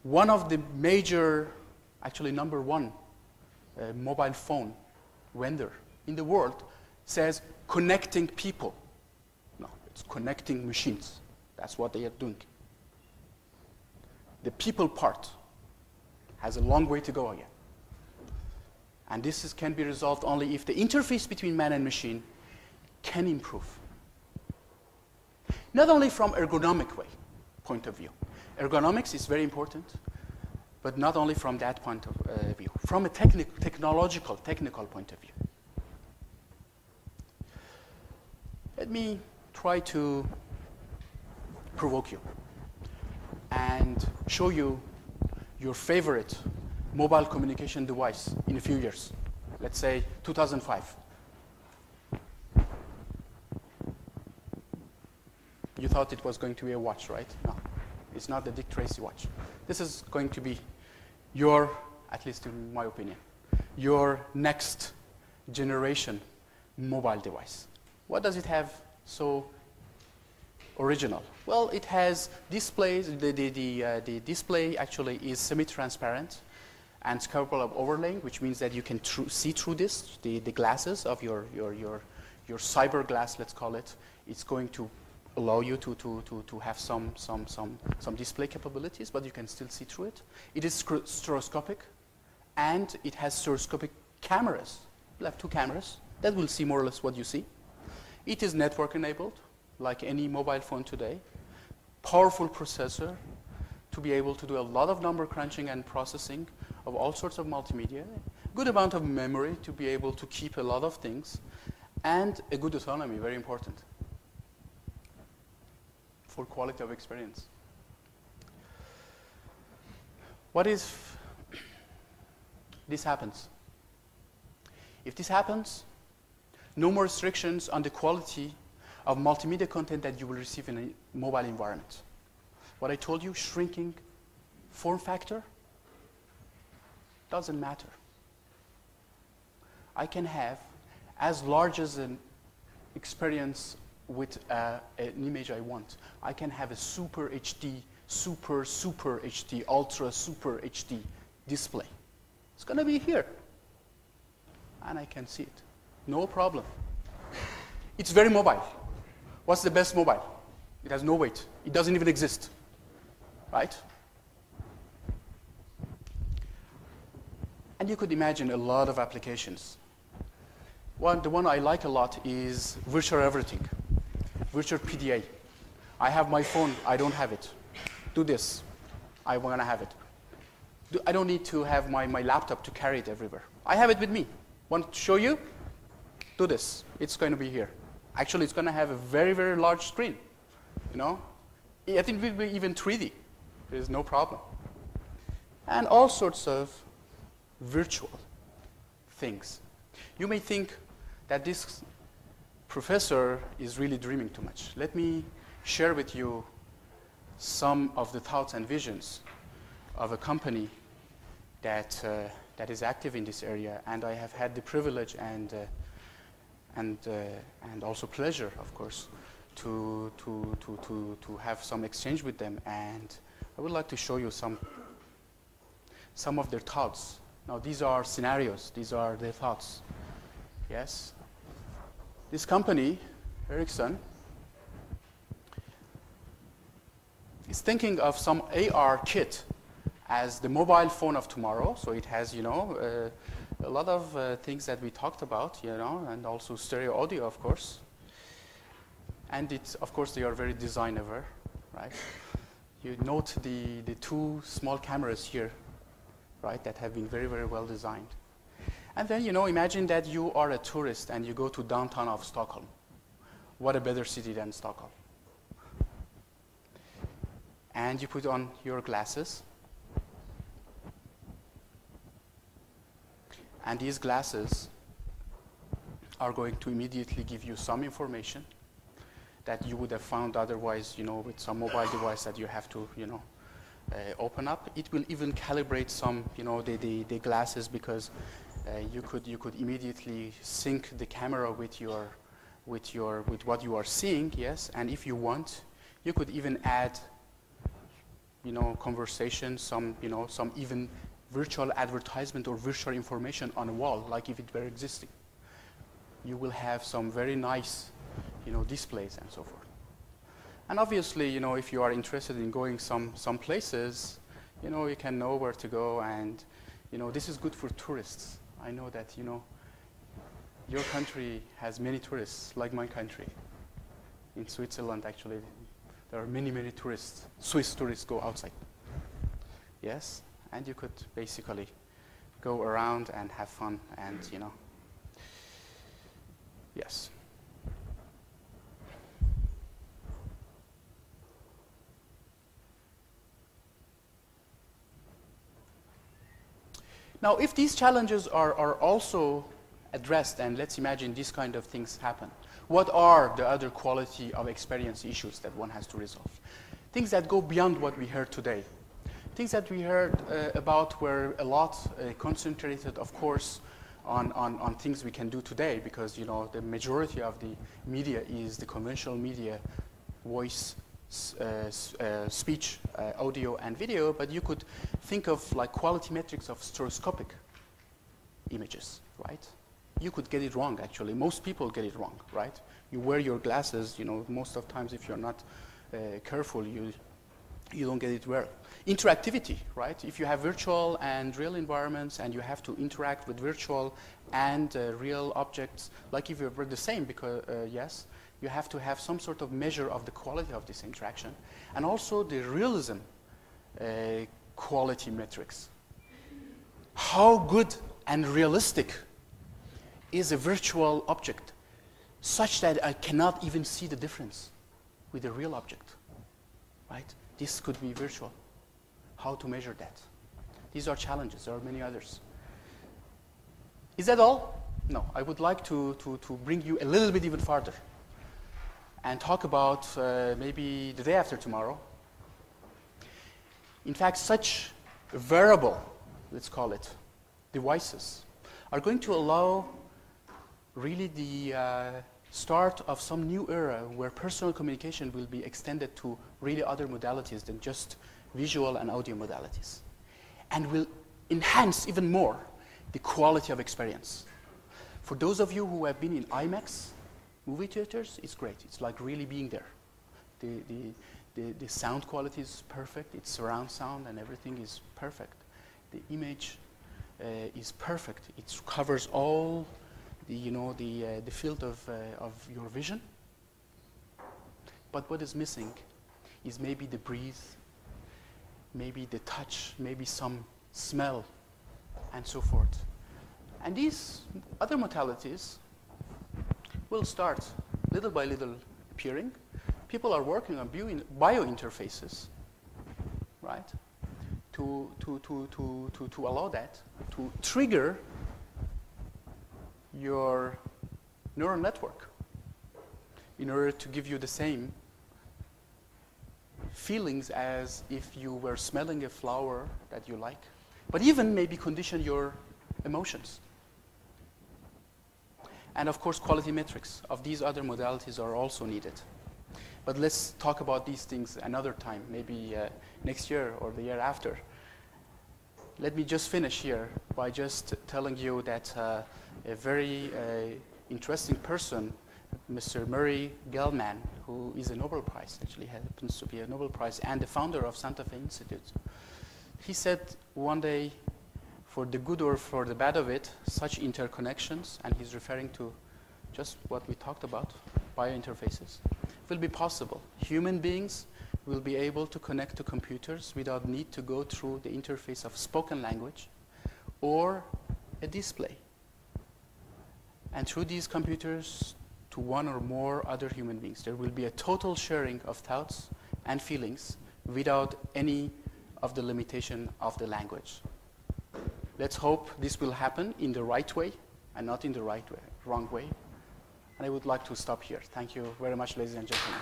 one of the major, actually number one, mobile phone vendor in the world says connecting people. No, it's connecting machines. That's what they are doing. The people part has a long way to go again. And this can be resolved only if the interface between man and machine can improve. Not only from ergonomic point of view. Ergonomics is very important, but not only from that point of view. From a technical point of view. Let me try to provoke you and show you your favorite mobile communication device in a few years. Let's say 2005. You thought it was going to be a watch, right? No, it's not the Dick Tracy watch. This is going to be your, at least in my opinion, your next generation mobile device. What does it have so original? Well, it has displays. The display actually is semi-transparent and it's capable of overlaying, which means that you can see through this, the glasses of your cyber glass, let's call it. It's going to allow you to have some display capabilities, but you can still see through it. It is stereoscopic, and it has stereoscopic cameras. You'll have two cameras that will see more or less what you see. It is network enabled, like any mobile phone today. Powerful processor to be able to do a lot of number crunching and processing of all sorts of multimedia. Good amount of memory to be able to keep a lot of things, and a good autonomy, very important, for quality of experience. What if this happens? If this happens, no more restrictions on the quality of multimedia content that you will receive in a mobile environment. What I told you, shrinking form factor, doesn't matter. I can have as large as an experience with an image I want. I can have a super HD, super HD, ultra super HD display. It's going to be here. And I can see it. No problem. It's very mobile. What's the best mobile? It has no weight. It doesn't even exist. Right? And you could imagine a lot of applications. The one I like a lot is virtual everything. Virtual PDA. I have my phone, I don't have it. Do this, I want to have it. I don't need to have my laptop to carry it everywhere. I have it with me. Want to show you? Do this, it's going to be here. Actually, it's going to have a very, very large screen. You know, I think it will be even 3D. There's no problem. And all sorts of virtual things. You may think that this professor is really dreaming too much. Let me share with you some of the thoughts and visions of a company that is active in this area, and I have had the privilege and also pleasure, of course, to have some exchange with them. And I would like to show you some of their thoughts. Now, these are scenarios. These are their thoughts. Yes. This company, Ericsson, is thinking of some AR kit as the mobile phone of tomorrow. So it has, you know, a lot of things that we talked about, you know, and also stereo audio, of course. And it's, of course, they are very design-aware, right? You note the two small cameras here, right, that have been very, very well designed. And then, you know, imagine that you are a tourist and you go to downtown of Stockholm. What a better city than Stockholm. And you put on your glasses. And these glasses are going to immediately give you some information that you would have found otherwise, you know, with some mobile device that you have to, you know, open up. It will even calibrate some, you know, the glasses, because you could immediately sync the camera with what you are seeing, yes. And if you want, you could even add conversation, some even virtual advertisement or virtual information on a wall, like if it were existing. You will have some very nice, displays and so forth. And obviously, if you are interested in going some places, you can know where to go, and this is good for tourists. I know that your country has many tourists, like my country. In Switzerland, actually, there are many tourists. Swiss tourists go outside. Yes, and you could basically go around and have fun, and yes. Now, if these challenges are also addressed, and let's imagine these kind of things happen, what are the other quality of experience issues that one has to resolve? Things that go beyond what we heard today. Things that we heard about were a lot concentrated, of course, on things we can do today, because the majority of the media is the conventional media, voice, speech, audio, and video. But you could think of like quality metrics of stereoscopic images, right? You could get it wrong, actually. Most people get it wrong, right? You wear your glasses, most of the times if you're not careful, you don't get it well. Interactivity, right? If you have virtual and real environments and you have to interact with virtual and real objects, like if you're the same, because yes, you have to have some sort of measure of the quality of this interaction, and also the realism quality metrics. How good and realistic is a virtual object such that I cannot even see the difference with a real object, right? This could be virtual. How to measure that? These are challenges. There are many others. Is that all? No. I would like to bring you a little bit even farther and talk about maybe the day after tomorrow. In fact, such wearable, let's call it, devices are going to allow really the start of some new era where personal communication will be extended to really other modalities than just visual and audio modalities, and will enhance even more the quality of experience. For those of you who have been in IMAX movie theaters, it's great. It's like really being there. The sound quality is perfect. It's surround sound and everything is perfect. The image is perfect. It covers all the field of your vision. But what is missing is maybe the breeze, maybe the touch, maybe some smell, and so forth. And these other modalities will start little by little appearing. People are working on bio-interfaces, right? To allow that, to trigger your neural network in order to give you the same feelings as if you were smelling a flower that you like, but even maybe condition your emotions. And of course, quality metrics of these other modalities are also needed. But let's talk about these things another time, maybe next year or the year after. Let me just finish here by just telling you that a very interesting person, Mr. Murray Gell-Mann, who is a Nobel Prize, actually happens to be a Nobel Prize, and the founder of Santa Fe Institute. He said one day, for the good or for the bad of it, such interconnections, and he's referring to just what we talked about, biointerfaces, will be possible. Human beings will be able to connect to computers without need to go through the interface of spoken language or a display. And through these computers to one or more other human beings. There will be a total sharing of thoughts and feelings without any of the limitation of the language. Let's hope this will happen in the right way and not in the wrong way. And I would like to stop here. Thank you very much, ladies and gentlemen.